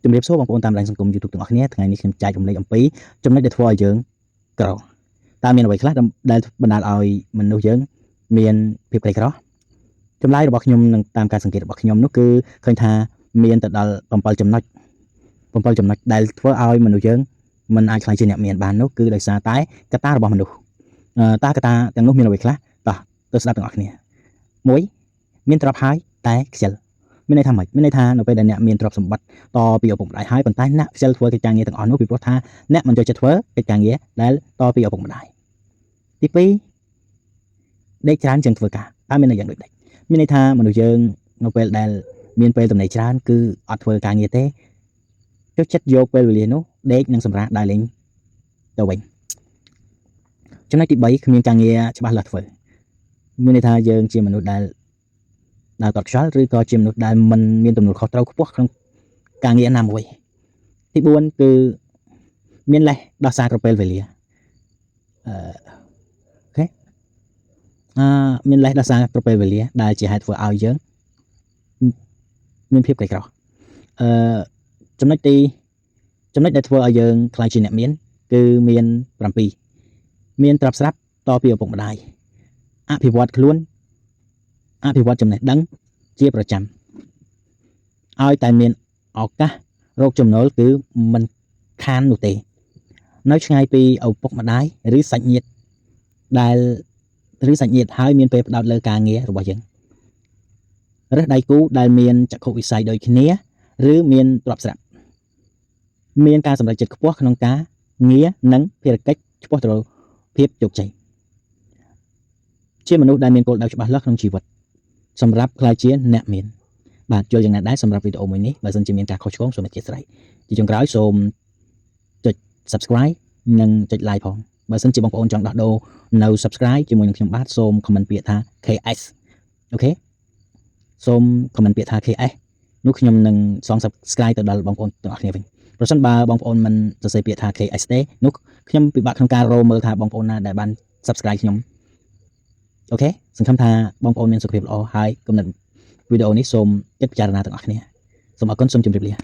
ជំរាបសួរបងប្អូនតាមបណ្ដាញសង្គម YouTube ទាំងអស់គ្នាថ្ងៃនេះខ្ញុំចែករំលែកអំពីចំណុចដែលធ្វើឲ្យយើងក្រតើមានអ្វីខ្លះដែលបណ្ដាលឲ្យមនុស្សយើងមានភាពក្រីក្រចម្លើយរបស់ខ្ញុំនឹងតាមការសង្កេតរបស់ខ្ញុំនោះគឺឃើញថាមានទៅដល់7ចំណុចដែលធ្វើឲ្យមនុស្សយើងមិនអាចខ្លាយជាអ្នកមានបាននោះគឺដោយសារតែកត្តារបស់មនុស្សតើកត្តាទាំងនោះមានអ្វីខ្លះតោះទៅស្ដាប់ទាំងអស់គ្នា1មានទ្រព្យហើយតែខ្ជិលមានន័យថាម៉េចមានន័យថានៅពេលដែលអ្នកមានទ្រព្យសម្បត្តិតពីឪពុកម្ដាយហើយប៉ុន្តែអ្នកខ្ជិលធ្វើកិច្ចការងារទាំងអស់នោះពីព្រោះថាអ្នកមិនចូលចិត្តធ្វើកិច្ចការងារដែលតពីឪពុកម្ដាយទី2ដេកច្រើនជាងធ្វើការតើមានន័យយ៉ាងដូចម្ដេចមានន័យថាមនុស្សយើងនៅពេលដែលមានពេលទំនេរច្រើនគឺអត់ធ្វើការងារទេចូលចិត្តយកពេលវេលានោះដេកនិងសម្រាកដើរលេងទៅវិញចំណុចទី3គ្មានការងារច្បាស់លាស់ធ្វើមានន័យថាយើងជាមនុស្សដែលដើរតត់ខ្យល់ឬក៏ជាមនុស្សដែលមិនមានទំនួលខុសត្រូវខ្ពស់ក្នុងការងារណាមួយទី4គឺមានលេសដោះសារក្រពេលវេលាអូខេមានលេសដោះសារក្រពេលវេលាដែលជាហេតុធ្វើឲ្យយើងមានភាពក្រីក្រចំណុចដែលធ្វើឲ្យយើងខ្លាចជាអ្នកមានគឺមាន7មានទ្រព្យស្រាប់តពីឪពុកម្ដាយអភិវឌ្ឍខ្លួនអភិវឌ្ឍចំណេះដឹងជាប្រចាំឲ្យតែមានឱកាសរកចំណូលគឺមិនខាននោះទេនៅឆ្ងាយពីឪពុកម្ដាយឬសាច់ញាតិហើយមានពេលផ្ដោតលើការងាររបស់យើងរើសដៃគូដែលមានចក្ខុវិស័យដូចគ្នាឬមានទ្រព្យស្រាប់មានការសម្រេចចិត្តខ្ពស់ក្នុងការងារនិងភារកិច្ចឆ្ពោះទៅរកភាពជោគជ័យជាមនុស្សដែលមានគោលដៅច្បាស់លាស់ក្នុងជីវិតសម្រាប់ខ្លាយជាអ្នកមានបាទយល់យ៉ាងណាដែរសម្រាប់វីដេអូមួយនេះបើសិនជាមានការខុសឆ្គងសូមអធិស្ឋានជាចុងក្រោយសូមចុច Subscribe និងចុច Like ផងបើសិនជាបងប្អូនចង់ដោះដូរនៅ Subscribe ជាមួយនឹងខ្ញុំបាទសូម comment ពាក្យថា KS អូខេសូម comment ពាក្យថា KS នោះខ្ញុំនឹងសង Subscribe ទៅដល់បងប្អូនទាំងអស់គ្នាវិញប្រសិនបើបងប្អូនមិនសរសេរពាក្យថា KS ទេនោះខ្ញុំពិបាកក្នុងការរកមើលថាបងប្អូនណាដែលបាន Subscribe ខ្ញុំអូខេសង្ឃឹមថាបងប្អូនមានសុខភាពល្អហើយគំនិតវីដេអូនេះសូមគិតពិចារណាទាំងអស់គ្នាសូមអរគុណសូមជម្រាបលា